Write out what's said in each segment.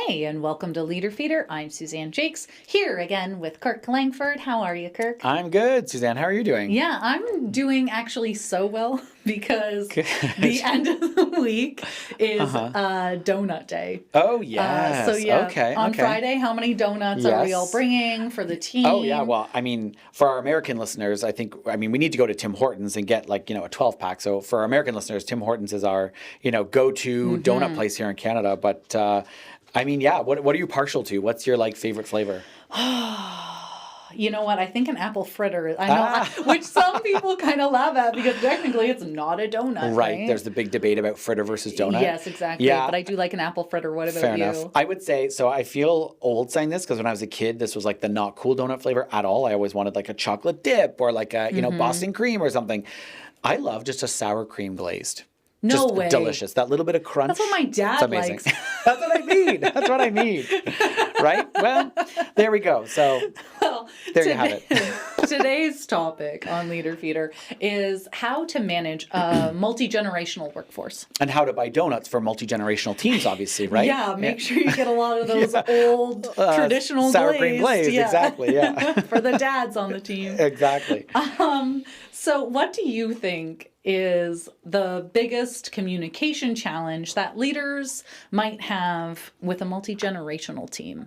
Hey, and welcome to Leader Feeder. I'm Suzanne Jakes, here again with Kirk Langford. How are you, Kirk? I'm good, Suzanne. How are you doing? Yeah, I'm doing actually so well because Good. the end of the week is Donut Day. Oh, yes. Okay. on Friday, how many donuts are we all Yes. bringing for the team? Oh, yeah. Well, for our American listeners, we need to go to Tim Hortons and get a 12-pack. So for our American listeners, Tim Hortons is our, go-to donut place here in Canada. But, what are you partial to? What's your, favorite flavor? You know what? I think an apple fritter. I know, which some people kind of laugh at because technically it's not a donut. Right. There's the big debate about fritter versus donut. Yes, exactly. Yeah. But I do like an apple fritter. What about Fair you? enough. I would say, so I feel old saying this because when I was a kid, this was the not cool donut flavor at all. I always wanted a chocolate dip or Boston cream or something. I love just a sour cream glazed. No just way. Delicious. That little bit of crunch. That's what my dad it's amazing. likes. That's what I mean. Right? Well, there we go. So there you have it. Today's topic on Leader Feeder is how to manage a multi-generational workforce. And how to buy donuts for multi-generational teams, obviously, right? Yeah, make sure you get a lot of those old traditional sour cream glazed. Yeah. Exactly, yeah. For the dads on the team. Exactly. So what do you think is the biggest communication challenge that leaders might have with a multi-generational team?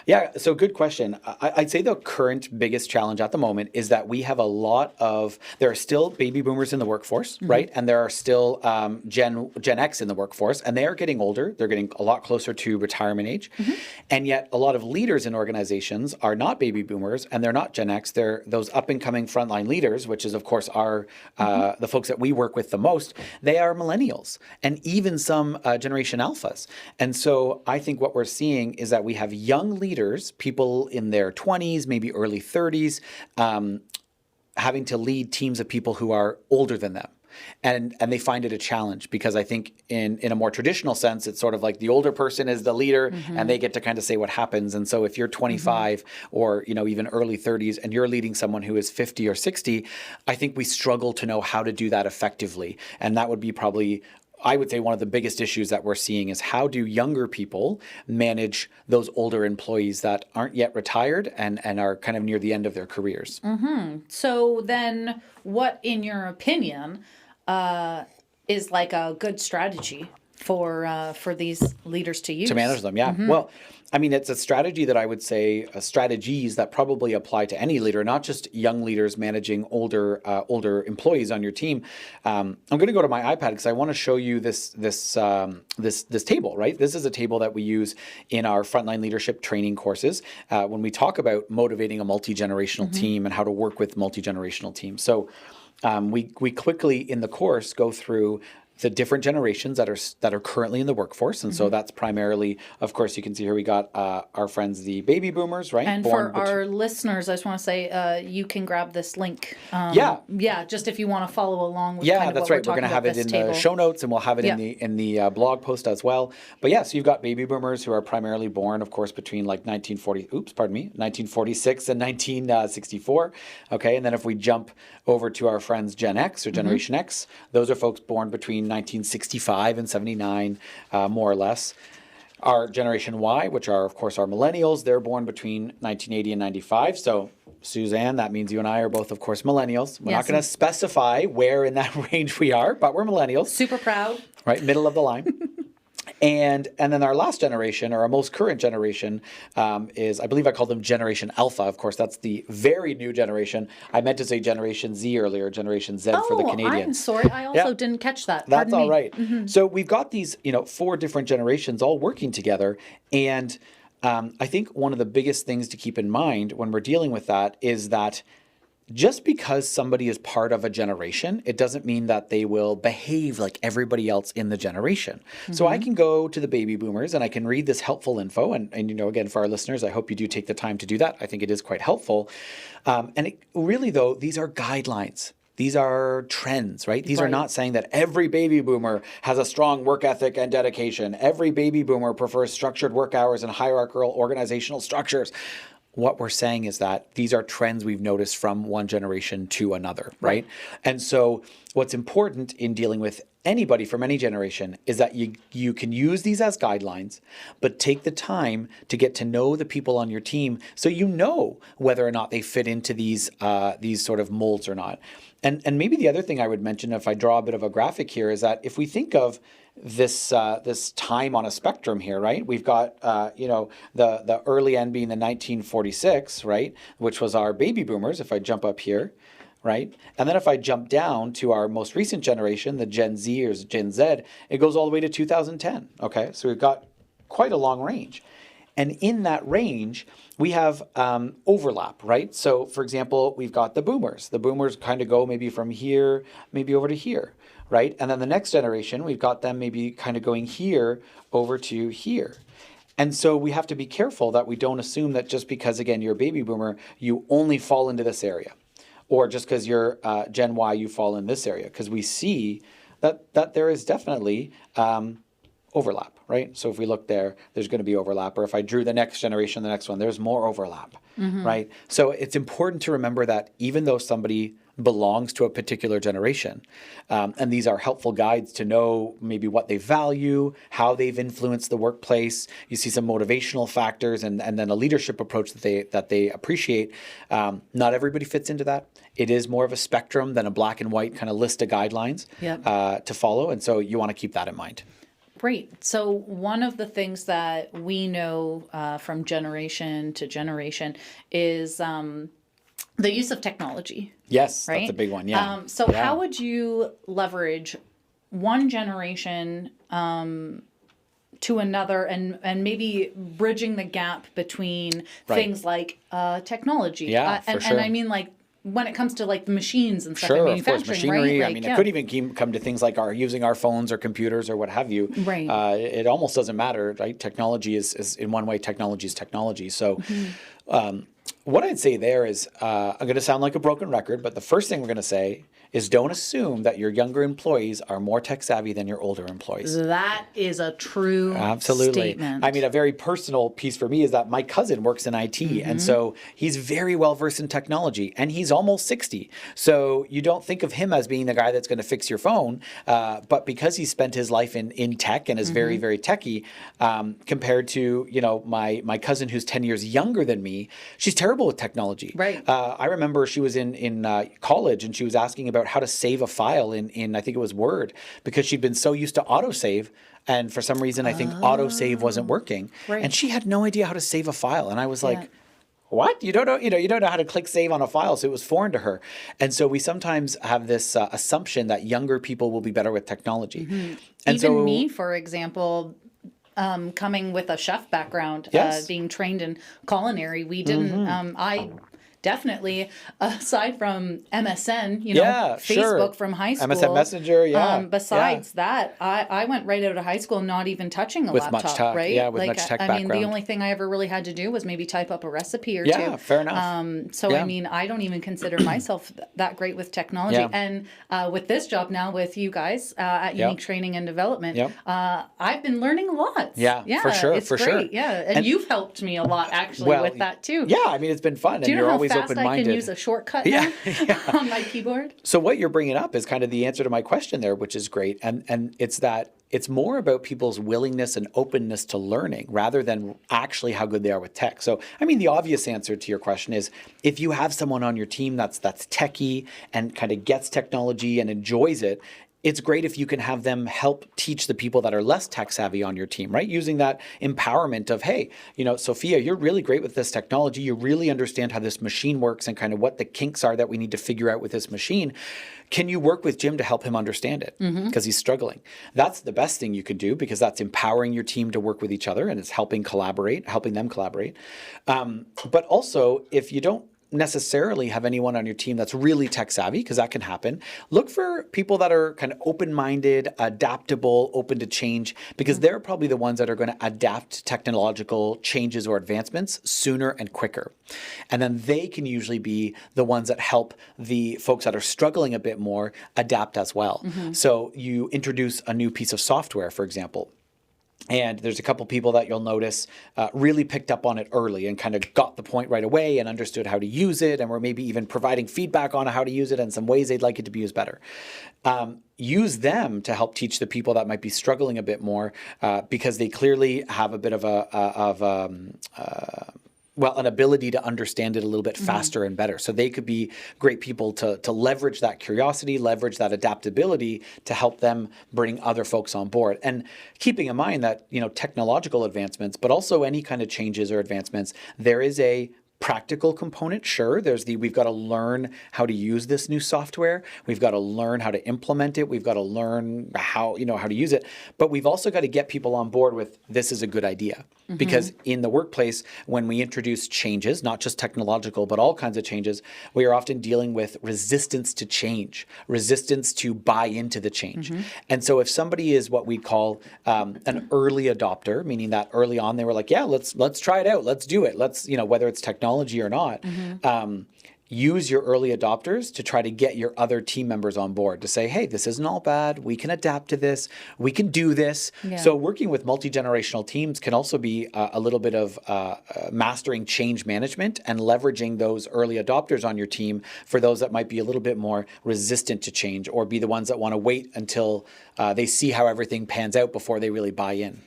Yeah, so good question. I'd say the current biggest challenge at the moment is that we have there are still baby boomers in the workforce, right? And there are still Gen X in the workforce, and they are getting older. They're getting a lot closer to retirement age. And yet a lot of leaders in organizations are not baby boomers, and they're not Gen X. They're those up-and-coming frontline leaders, which is, of course, the folks that we work with the most. They are millennials, and even some Generation Alphas. And so I think what we're seeing is that we have young leaders, people in their 20s, maybe early 30s, having to lead teams of people who are older than them. And they find it a challenge because I think in a more traditional sense, it's sort of like the older person is the leader and they get to kind of say what happens. And so if you're 25 or, even early 30s and you're leading someone who is 50 or 60, I think we struggle to know how to do that effectively. And that would be probably, I would say, one of the biggest issues that we're seeing is how do younger people manage those older employees that aren't yet retired and are kind of near the end of their careers. So then what, in your opinion, is a good strategy for these leaders to use? To manage them, yeah. Well, it's a strategy that I would say strategies that probably apply to any leader, not just young leaders managing older employees on your team. I'm going to go to my iPad because I want to show you this table, right? This is a table that we use in our frontline leadership training courses when we talk about motivating a multi-generational team and how to work with multi-generational teams. So we quickly in the course go through the different generations that are currently in the workforce. And so that's primarily, of course, you can see here we got our friends, the baby boomers, right? And for our listeners, I just want to say you can grab this link. Just if you want to follow along with that's what right. we're We're going to have it in the show notes and we'll have it in the blog post as well. But yeah, so you've got baby boomers who are primarily born, of course, between 1946 and 1964. Okay, and then if we jump over to our friends Gen X or Generation X, those are folks born between 1965 and 79, more or less. Our Generation Y, which are, of course, our millennials, they're born between 1980 and 95. So, Suzanne, that means you and I are both, of course, millennials. We're not going to specify where in that range we are, but we're millennials. Super proud. Right, middle of the line. And then our last generation, or our most current generation, is, I believe I called them Generation Alpha. Of course, that's the very new generation. I meant to say Generation Z earlier, Generation Z for the Canadians. I'm sorry. I also didn't catch that. That's all right. So we've got these, 4 different generations all working together. And I think one of the biggest things to keep in mind when we're dealing with that is that just because somebody is part of a generation, it doesn't mean that they will behave like everybody else in the generation. So I can go to the baby boomers and I can read this helpful info. And again, for our listeners, I hope you do take the time to do that. I think it is quite helpful. Really, though, these are guidelines. These are trends, right? These are not saying that every baby boomer has a strong work ethic and dedication. Every baby boomer prefers structured work hours and hierarchical organizational structures. what we're saying is that these are trends we've noticed from one generation to another, right? And so what's important in dealing with anybody from any generation is that you can use these as guidelines, but take the time to get to know the people on your team so you know whether or not they fit into these sort of molds or not. And maybe the other thing I would mention, if I draw a bit of a graphic here, is that if we think of this time on a spectrum here, right? We've got the early end being the 1946, right, which was our baby boomers. If I jump up here, right, and then if I jump down to our most recent generation, the Gen Z or Gen Z, it goes all the way to 2010. Okay, so we've got quite a long range. And in that range, we have overlap, right? So, for example, we've got the boomers. The boomers kind of go maybe from here, maybe over to here, right? And then the next generation, we've got them maybe kind of going here over to here. And so we have to be careful that we don't assume that just because, again, you're a baby boomer, you only fall into this area. Or just because you're Gen Y, you fall in this area. Because we see that there is definitely overlap, right? So if we look there, there's going to be overlap. Or if I drew the next generation, the next one, there's more overlap, right? So it's important to remember that even though somebody belongs to a particular generation, and these are helpful guides to know maybe what they value, how they've influenced the workplace. You see some motivational factors and then a leadership approach that they appreciate. Not everybody fits into that. It is more of a spectrum than a black and white kind of list of guidelines to follow. And so you want to keep that in mind. Great. So one of the things that we know from generation to generation is the use of technology. Yes, right? That's a big one. Yeah. How would you leverage one generation to another and maybe bridging the gap between things like technology? Yeah, for sure. And I mean, like, when it comes to like the machines and stuff in Sure, of manufacturing, course, machinery. right? I mean, it could even come to things like using our phones or computers or what have you. Right. It almost doesn't matter, right? Technology is in one way, technology is technology. So what I'd say there is, I'm going to sound like a broken record, but the first thing we're going to say is don't assume that your younger employees are more tech savvy than your older employees. That is a true statement. I mean, a very personal piece for me is that my cousin works in IT, and so he's very well versed in technology, and he's almost 60. So you don't think of him as being the guy that's going to fix your phone, but because he spent his life in tech and is very, very techy, compared to my cousin who's 10 years younger than me, she's terrible with technology. Right. I remember she was in college and she was asking about how to save a file in I think it was Word, because she'd been so used to autosave, and for some reason I think autosave wasn't working, and she had no idea how to save a file, and I was like, what? You don't know how to click save on a file. So it was foreign to her. And so we sometimes have this assumption that younger people will be better with technology. And even me, for example, coming with a chef background, being trained in culinary, we didn't, I definitely, aside from MSN, Facebook from high school. MSN Messenger, besides that, I went right out of high school not even touching a with laptop, much tech, right? Yeah, with much tech background. I mean, the only thing I ever really had to do was maybe type up a recipe or two. Yeah, fair enough. I mean, I don't even consider myself that great with technology. Yeah. And with this job now with you guys at Unique Training and Development, I've been learning lots. Yeah, for sure, it's for great. sure. Yeah, and you've helped me a lot actually with that too. Yeah, I mean, it's been fun, Do you and know you're how always fast open-minded. I can use a shortcut now on my keyboard? So what you're bringing up is kind of the answer to my question there, which is great. And it's that it's more about people's willingness and openness to learning rather than actually how good they are with tech. So, I mean, the obvious answer to your question is if you have someone on your team that's techie and kind of gets technology and enjoys it, it's great if you can have them help teach the people that are less tech savvy on your team, right? Using that empowerment of, hey, Sophia, you're really great with this technology. You really understand how this machine works and kind of what the kinks are that we need to figure out with this machine. Can you work with Jim to help him understand it? Because he's struggling. That's the best thing you could do, because that's empowering your team to work with each other and it's helping them collaborate. But also, if you don't necessarily have anyone on your team that's really tech savvy, because that can happen, look for people that are kind of open-minded, adaptable, open to change, because they're probably the ones that are going to adapt to technological changes or advancements sooner and quicker. And then they can usually be the ones that help the folks that are struggling a bit more adapt as well. So you introduce a new piece of software, for example. And there's a couple people that you'll notice really picked up on it early and kind of got the point right away and understood how to use it, and were maybe even providing feedback on how to use it and some ways they'd like it to be used better. Use them to help teach the people that might be struggling a bit more because they clearly have a bit of an ability to understand it a little bit faster and better. So they could be great people to leverage that curiosity, leverage that adaptability to help them bring other folks on board. And keeping in mind that, technological advancements, but also any kind of changes or advancements, there is a practical component. Sure, we've got to learn how to use this new software. We've got to learn how to implement it. We've got to learn how to use it. But we've also got to get people on board with this is a good idea. Because in the workplace, when we introduce changes, not just technological, but all kinds of changes, we are often dealing with resistance to change, resistance to buy into the change. And so if somebody is what we call an early adopter, meaning that early on they were like, yeah, let's try it out. Let's do it. Let's, whether it's technology or not, use your early adopters to try to get your other team members on board to say, hey, this isn't all bad. We can adapt to this. We can do this. Yeah. So working with multi-generational teams can also be a little bit of mastering change management and leveraging those early adopters on your team for those that might be a little bit more resistant to change or be the ones that want to wait until they see how everything pans out before they really buy in.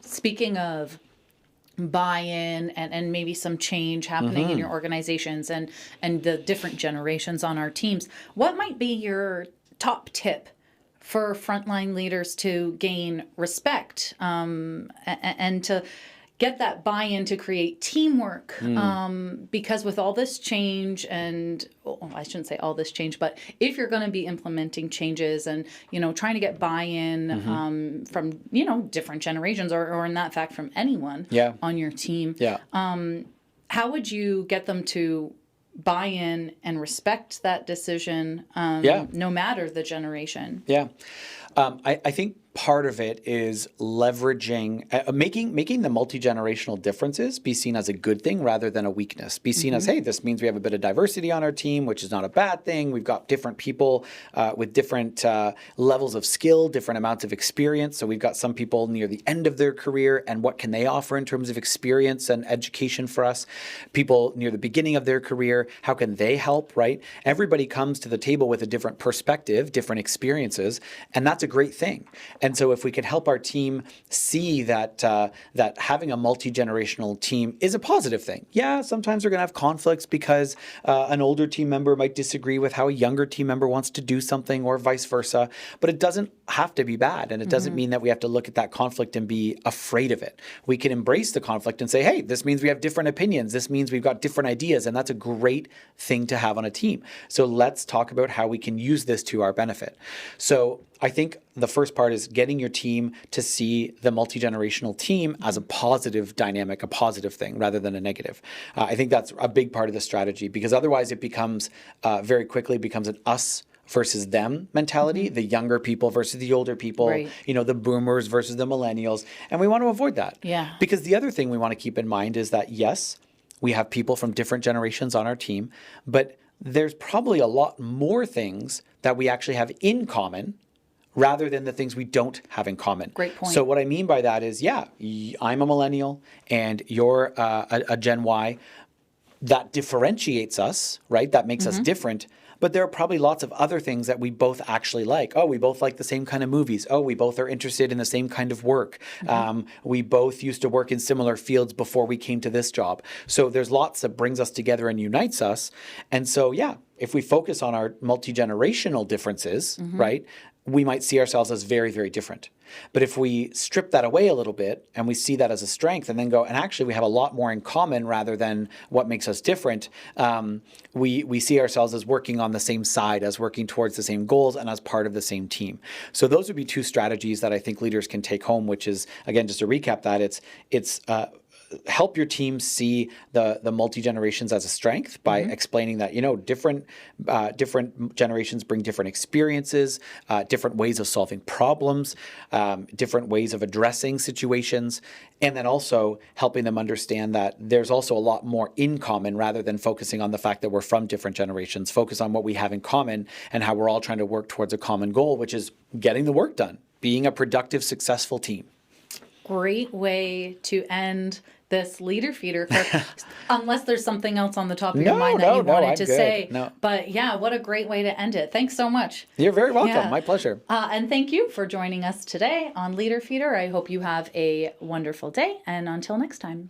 Speaking of buy-in and maybe some change happening in your organizations and the different generations on our teams, what might be your top tip for frontline leaders to gain respect and to get that buy-in to create teamwork? Because with all this change and, I shouldn't say all this change, but if you're going to be implementing changes and, trying to get buy-in from, different generations or in that fact from anyone on your team, how would you get them to buy in and respect that decision no matter the generation? I think part of it is leveraging, making the multi-generational differences be seen as a good thing rather than a weakness. Be seen as, hey, this means we have a bit of diversity on our team, which is not a bad thing. We've got different people with different levels of skill, different amounts of experience. So we've got some people near the end of their career, and what can they offer in terms of experience and education for us? People near the beginning of their career, how can they help, right? Everybody comes to the table with a different perspective, different experiences, and that's a great thing. And so if we could help our team see that that having a multi-generational team is a positive thing. Yeah, sometimes we're going to have conflicts because an older team member might disagree with how a younger team member wants to do something or vice versa, but it doesn't have to be bad. And it doesn't mean that we have to look at that conflict and be afraid of it. We can embrace the conflict and say, hey, this means we have different opinions. This means we've got different ideas. And that's a great thing to have on a team. So let's talk about how we can use this to our benefit. So I think the first part is getting your team to see the multi-generational team as a positive dynamic, a positive thing rather than a negative. I think that's a big part of the strategy, because otherwise it becomes very quickly becomes an us versus them mentality, the younger people versus the older people, right. The boomers versus the millennials. And we want to avoid that. Yeah. Because the other thing we want to keep in mind is that, yes, we have people from different generations on our team, but there's probably a lot more things that we actually have in common rather than the things we don't have in common. Great point. So what I mean by that is, I'm a millennial and you're a Gen Y. That differentiates us, right? That makes us different. But there are probably lots of other things that we both actually like. Oh, we both like the same kind of movies. Oh, we both are interested in the same kind of work. We both used to work in similar fields before we came to this job. So there's lots that brings us together and unites us. And so, if we focus on our multi-generational differences, right, we might see ourselves as very, very different. But if we strip that away a little bit and we see that as a strength and then go, and actually we have a lot more in common rather than what makes us different, we see ourselves as working on the same side, as working towards the same goals and as part of the same team. So those would be two strategies that I think leaders can take home, which is, again, just to recap that, it's help your team see the multi-generations as a strength by explaining that, different generations bring different experiences, different ways of solving problems, different ways of addressing situations, and then also helping them understand that there's also a lot more in common rather than focusing on the fact that we're from different generations. Focus on what we have in common and how we're all trying to work towards a common goal, which is getting the work done, being a productive, successful team. great way to end this leader feeder, unless there's something else on the top of your mind that you wanted to say. No. But yeah, what a great way to end it. Thanks so much. You're very welcome. Yeah. My pleasure. And thank you for joining us today on Leader Feeder. I hope you have a wonderful day, and until next time.